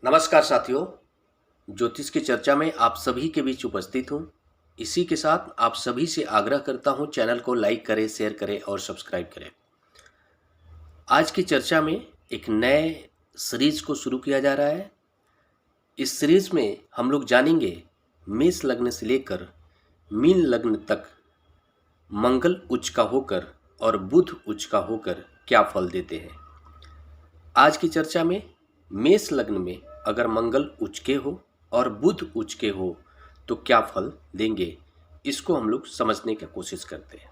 नमस्कार साथियों। ज्योतिष की चर्चा में आप सभी के बीच उपस्थित हूँ। इसी के साथ आप सभी से आग्रह करता हूँ, चैनल को लाइक करें, शेयर करें और सब्सक्राइब करें। आज की चर्चा में एक नए सीरीज को शुरू किया जा रहा है। इस सीरीज में हम लोग जानेंगे मेष लग्न से लेकर मीन लग्न तक मंगल उच्च का होकर और बुध उच्च का होकर क्या फल देते हैं। आज की चर्चा में मेष लग्न में अगर मंगल उच्च के हो और बुध उच्च के हो तो क्या फल देंगे, इसको हम लोग समझने की कोशिश करते हैं।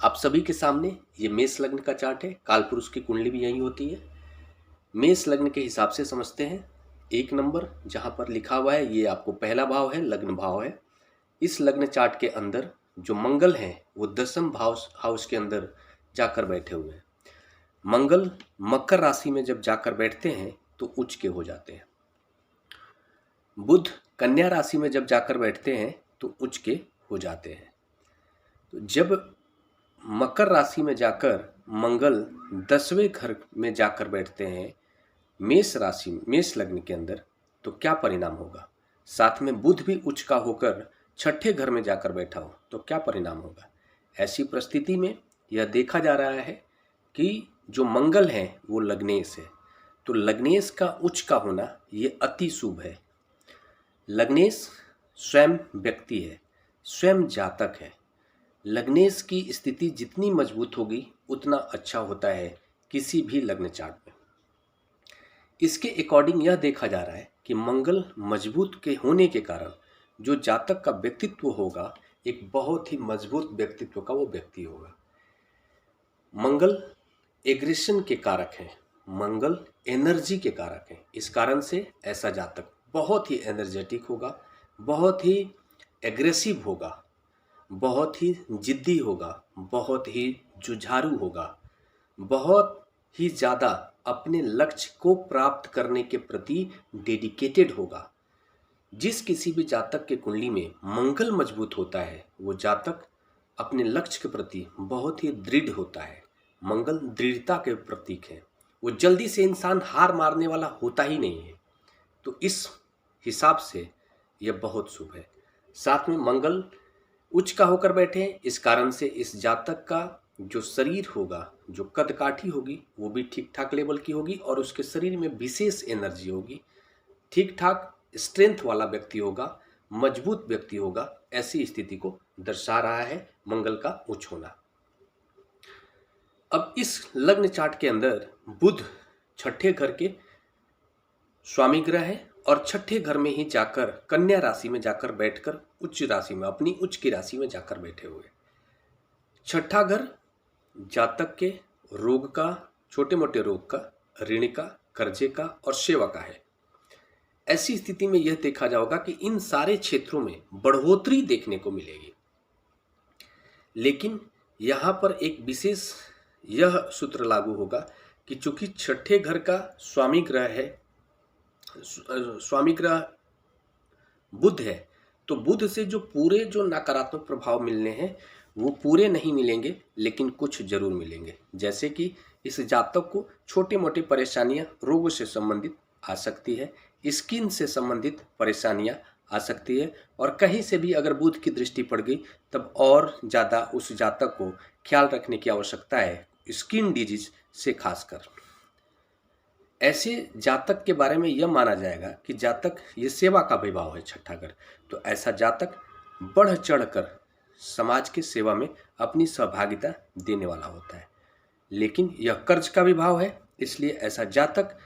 आप सभी के सामने ये मेष लग्न का चार्ट है। कालपुरुष की कुंडली भी यही होती है। मेष लग्न के हिसाब से समझते हैं। 1 नंबर जहाँ पर लिखा हुआ है ये आपको पहला भाव है, लग्न भाव है। इस लग्न चार्ट के अंदर जो मंगल हैं वो 10वें भाव हाउस के अंदर जाकर बैठे हुए हैं। मंगल मकर राशि में जब जाकर बैठते हैं तो उच्च के हो जाते हैं। बुध कन्या राशि में जब जाकर बैठते हैं तो उच्च के हो जाते हैं। तो जब मकर राशि में जाकर मंगल 10वें घर में जाकर बैठते हैं मेष राशि में, मेष लग्न के अंदर, तो क्या परिणाम होगा। साथ में बुध भी उच्च का होकर 6ठे घर में जाकर बैठा हो तो क्या परिणाम होगा। ऐसी परिस्थिति में यह देखा जा रहा है कि जो मंगल है वो लग्नेश है, तो लग्नेश का उच्च का होना ये अति शुभ है। लग्नेश स्वयं व्यक्ति है, स्वयं जातक है। लग्नेश की स्थिति जितनी मजबूत होगी उतना अच्छा होता है किसी भी लग्न चार्ट में। इसके अकॉर्डिंग यह देखा जा रहा है कि मंगल मजबूत के होने के कारण जो जातक का व्यक्तित्व होगा एक बहुत ही मजबूत व्यक्तित्व का वो व्यक्ति होगा। मंगल एग्रेशन के कारक हैं, मंगल एनर्जी के कारक हैं। इस कारण से ऐसा जातक बहुत ही एनर्जेटिक होगा, बहुत ही एग्रेसिव होगा, बहुत ही जिद्दी होगा, बहुत ही जुझारू होगा, बहुत ही ज़्यादा अपने लक्ष्य को प्राप्त करने के प्रति डेडिकेटेड होगा। जिस किसी भी जातक के कुंडली में मंगल मजबूत होता है वो जातक अपने लक्ष्य के प्रति बहुत ही दृढ़ होता है। मंगल दृढ़ता के प्रतीक है। वो जल्दी से इंसान हार मारने वाला होता ही नहीं है। तो इस हिसाब से यह बहुत शुभ है। साथ में मंगल उच्च का होकर बैठे हैं, इस कारण से इस जातक का जो शरीर होगा, जो कदकाठी होगी वो भी ठीक ठाक लेवल की होगी और उसके शरीर में विशेष एनर्जी होगी, ठीक ठाक स्ट्रेंथ वाला व्यक्ति होगा, मजबूत व्यक्ति होगा। ऐसी स्थिति को दर्शा रहा है मंगल का उच्च होना। अब इस लग्न चार्ट के अंदर बुध 6ठे घर के स्वामी ग्रह है और 6ठे घर में ही जाकर कन्या राशि में जाकर बैठकर उच्च राशि में, अपनी उच्च की राशि में जाकर बैठे हुए। 6ठा घर जातक के रोग का, छोटे मोटे रोग का, ऋण का, कर्जे का और सेवा का है। ऐसी स्थिति में यह देखा जाएगा कि इन सारे क्षेत्रों में बढ़ोतरी देखने को मिलेगी। लेकिन यहाँ पर एक विशेष यह सूत्र लागू होगा कि चूंकि 6ठे घर का स्वामी ग्रह है, स्वामी ग्रह बुध है, तो बुध से जो पूरे जो नकारात्मक प्रभाव मिलने हैं वो पूरे नहीं मिलेंगे, लेकिन कुछ जरूर मिलेंगे। जैसे कि इस जातक को छोटे मोटे परेशानियां रोगों से संबंधित आ सकती है, स्किन से संबंधित परेशानियां आ सकती है, और कहीं से भी अगर बुध की दृष्टि पड़ गई तब और ज़्यादा उस जातक को ख्याल रखने की आवश्यकता है, स्किन डिजीज से खासकर। ऐसे जातक के बारे में यह माना जाएगा कि जातक ये सेवा का विभाव है 6ठा घर, तो ऐसा जातक बढ़ चढ़कर समाज की सेवा में अपनी सहभागिता देने वाला होता है। लेकिन यह कर्ज का विभाव है, इसलिए ऐसा जातक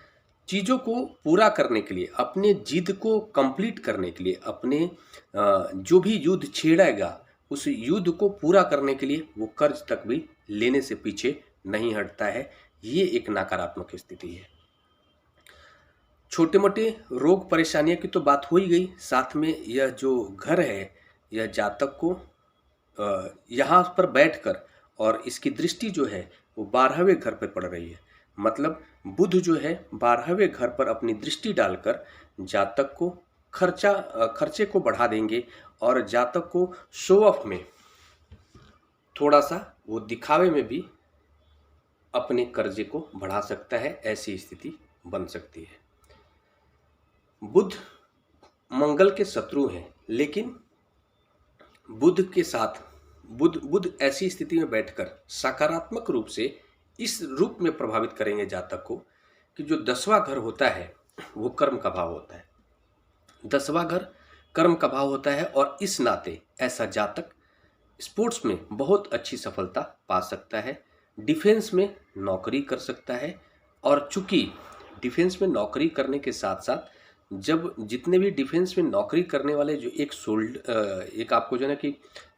चीज़ों को पूरा करने के लिए, अपने जिद को कंप्लीट करने के लिए, अपने जो भी युद्ध छेड़ेगा उस युद्ध को पूरा करने के लिए वो कर्ज तक भी लेने से पीछे नहीं हटता है। ये एक नकारात्मक स्थिति है। छोटे मोटे रोग परेशानियों की तो बात हो ही गई, साथ में यह जो घर है यह जातक को यहाँ पर बैठकर, और इसकी दृष्टि जो है वो 12वें घर पर पड़ रही है। मतलब बुध जो है 12वें घर पर अपनी दृष्टि डालकर जातक को खर्चे को बढ़ा देंगे और जातक को शो ऑफ में, थोड़ा सा वो दिखावे में भी अपने कर्जे को बढ़ा सकता है। ऐसी स्थिति बन सकती है। बुध मंगल के शत्रु हैं, लेकिन बुध के साथ बुध बुध ऐसी स्थिति में बैठकर सकारात्मक रूप से इस रूप में प्रभावित करेंगे जातक को कि जो 10वां घर होता है वो कर्म का भाव होता है। 10वां घर कर्म का भाव होता है और इस नाते ऐसा जातक स्पोर्ट्स में बहुत अच्छी सफलता पा सकता है, डिफेंस में नौकरी कर सकता है। और चूंकि डिफेंस में नौकरी करने के साथ साथ जब जितने भी डिफेंस में नौकरी करने वाले जो एक आपको जो है ना कि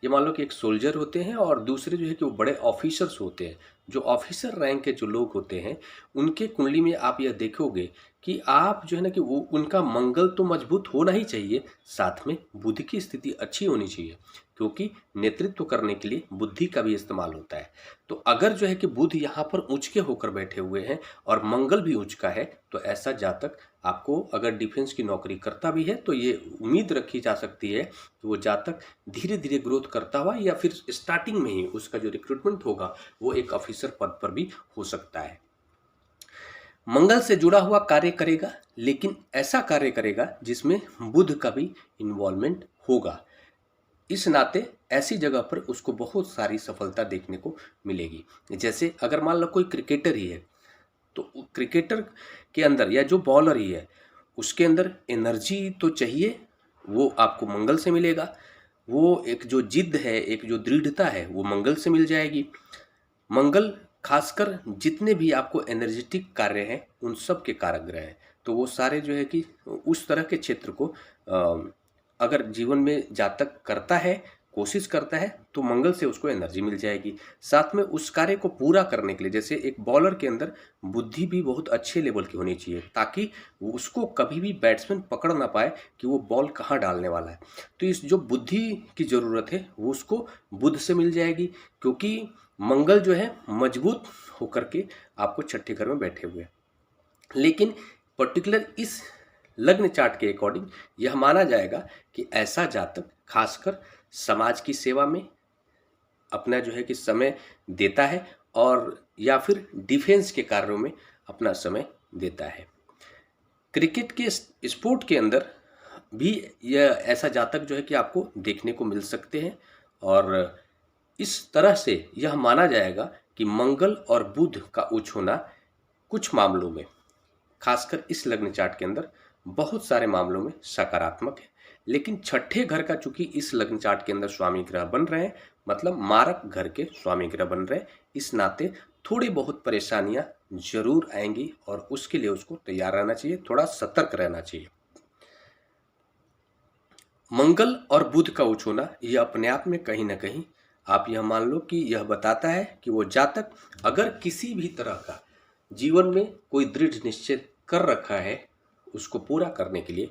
ये मान लो कि एक सोल्जर होते हैं और दूसरे जो है कि वो बड़े ऑफिसर्स होते हैं। जो ऑफिसर रैंक के जो लोग होते हैं उनके कुंडली में आप यह देखोगे कि आप जो है ना कि वो उनका मंगल तो मजबूत होना ही चाहिए, साथ में बुद्धि की स्थिति अच्छी होनी चाहिए, क्योंकि नेतृत्व करने के लिए बुद्धि का भी इस्तेमाल होता है। तो अगर जो है कि बुध यहाँ पर उच्च के होकर बैठे हुए हैं और मंगल भी उच्च का है, तो ऐसा जातक आपको अगर डिफेंस की नौकरी करता भी है तो ये उम्मीद रखी जा सकती है कि वो जातक धीरे धीरे ग्रोथ करता हुआ या फिर स्टार्टिंग में ही उसका जो रिक्रूटमेंट होगा वो एक ऑफिसर पद पर भी हो सकता है। मंगल से जुड़ा हुआ कार्य करेगा, लेकिन ऐसा कार्य करेगा जिसमें बुध का भी इन्वॉल्वमेंट होगा। इस नाते ऐसी जगह पर उसको बहुत सारी सफलता देखने को मिलेगी। जैसे अगर मान लो कोई क्रिकेटर ही है तो क्रिकेटर के अंदर या जो बॉलर ही है उसके अंदर एनर्जी तो चाहिए, वो आपको मंगल से मिलेगा। वो एक जो जिद है, एक जो दृढ़ता है, वो मंगल से मिल जाएगी। मंगल खासकर जितने भी आपको एनर्जेटिक कार्य हैं उन सब के कारक ग्रह हैं। तो वो सारे जो है कि उस तरह के क्षेत्र को अगर जीवन में जातक करता है, कोशिश करता है, तो मंगल से उसको एनर्जी मिल जाएगी। साथ में उस कार्य को पूरा करने के लिए जैसे एक बॉलर के अंदर बुद्धि भी बहुत अच्छे लेवल की होनी चाहिए, ताकि उसको कभी भी बैट्समैन पकड़ ना पाए कि वो बॉल कहाँ डालने वाला है। तो इस जो बुद्धि की ज़रूरत है वो उसको बुध से मिल जाएगी, क्योंकि मंगल जो है मजबूत होकर के आपको छठे घर में बैठे हुए हैं। लेकिन पर्टिकुलर इस लग्न चार्ट के अकॉर्डिंग यह माना जाएगा कि ऐसा जातक खासकर समाज की सेवा में अपना जो है कि समय देता है और या फिर डिफेंस के कार्यों में अपना समय देता है। क्रिकेट के स्पोर्ट के अंदर भी यह ऐसा जातक जो है कि आपको देखने को मिल सकते हैं। और इस तरह से यह माना जाएगा कि मंगल और बुध का उच्च होना कुछ मामलों में, खासकर इस लग्न चार्ट के अंदर बहुत सारे मामलों में सकारात्मक है। लेकिन छठे घर का चूंकि इस लग्न चार्ट के अंदर स्वामी ग्रह बन रहे हैं, मतलब मारक घर के स्वामी ग्रह बन रहे हैं, इस नाते थोड़ी बहुत परेशानियां जरूर आएंगी और उसके लिए उसको तैयार रहना चाहिए, थोड़ा सतर्क रहना चाहिए। मंगल और बुध का उच्च होना यह अपने आप में कहीं ना कहीं आप यह मान लो कि यह बताता है कि वो जातक अगर किसी भी तरह का जीवन में कोई दृढ़ निश्चय कर रखा है उसको पूरा करने के लिए,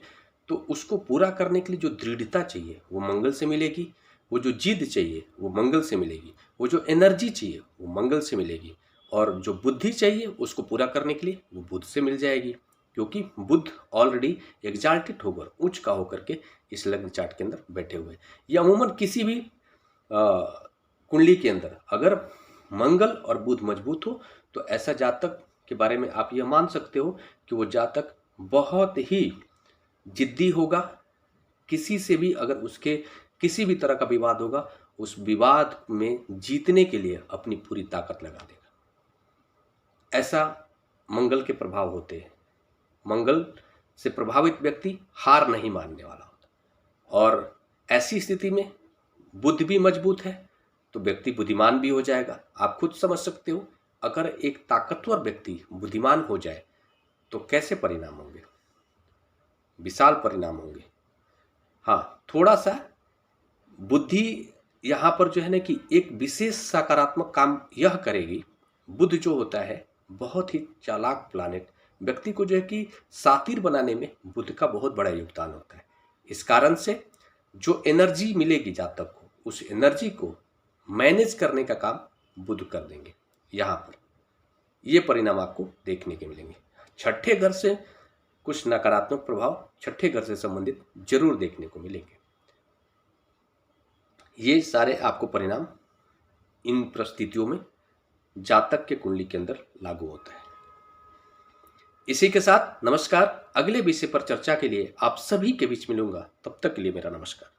तो उसको पूरा करने के लिए जो दृढ़ता चाहिए वो मंगल से मिलेगी, वो जो जिद चाहिए वो मंगल से मिलेगी, वो जो एनर्जी चाहिए वो मंगल से मिलेगी, और जो बुद्धि चाहिए उसको पूरा करने के लिए वो बुध से मिल जाएगी, क्योंकि बुध ऑलरेडी एग्जाल्टेड होकर उच्च का होकर के इस लग्न चार्ट के अंदर बैठे हुए। या अमूमन किसी भी कुंडली के अंदर अगर मंगल और बुध मजबूत हो तो ऐसा जातक के बारे में आप यह मान सकते हो कि वो जातक बहुत ही जिद्दी होगा। किसी से भी अगर उसके किसी भी तरह का विवाद होगा, उस विवाद में जीतने के लिए अपनी पूरी ताकत लगा देगा। ऐसा मंगल के प्रभाव होते हैं। मंगल से प्रभावित व्यक्ति हार नहीं मानने वाला होता, और ऐसी स्थिति में बुध भी मजबूत है तो व्यक्ति बुद्धिमान भी हो जाएगा। आप खुद समझ सकते हो, अगर एक ताकतवर व्यक्ति बुद्धिमान हो जाए तो कैसे परिणाम होंगे, विशाल परिणाम होंगे। हाँ, थोड़ा सा बुद्धि यहाँ पर जो है ना कि एक विशेष सकारात्मक काम यह करेगी। बुध जो होता है बहुत ही चालाक प्लानेट, व्यक्ति को जो है कि शातिर बनाने में बुध का बहुत बड़ा योगदान होता है। इस कारण से जो एनर्जी मिलेगी जातक को, उस एनर्जी को मैनेज करने का काम बुध कर देंगे। यहाँ पर ये परिणाम आपको देखने के मिलेंगे। छठे घर से कुछ नकारात्मक प्रभाव छठे घर से संबंधित जरूर देखने को मिलेंगे। ये सारे आपको परिणाम इन परिस्थितियों में जातक के कुंडली के अंदर लागू होता है। इसी के साथ नमस्कार। अगले विषय पर चर्चा के लिए आप सभी के बीच मिलूंगा। तब तक के लिए मेरा नमस्कार।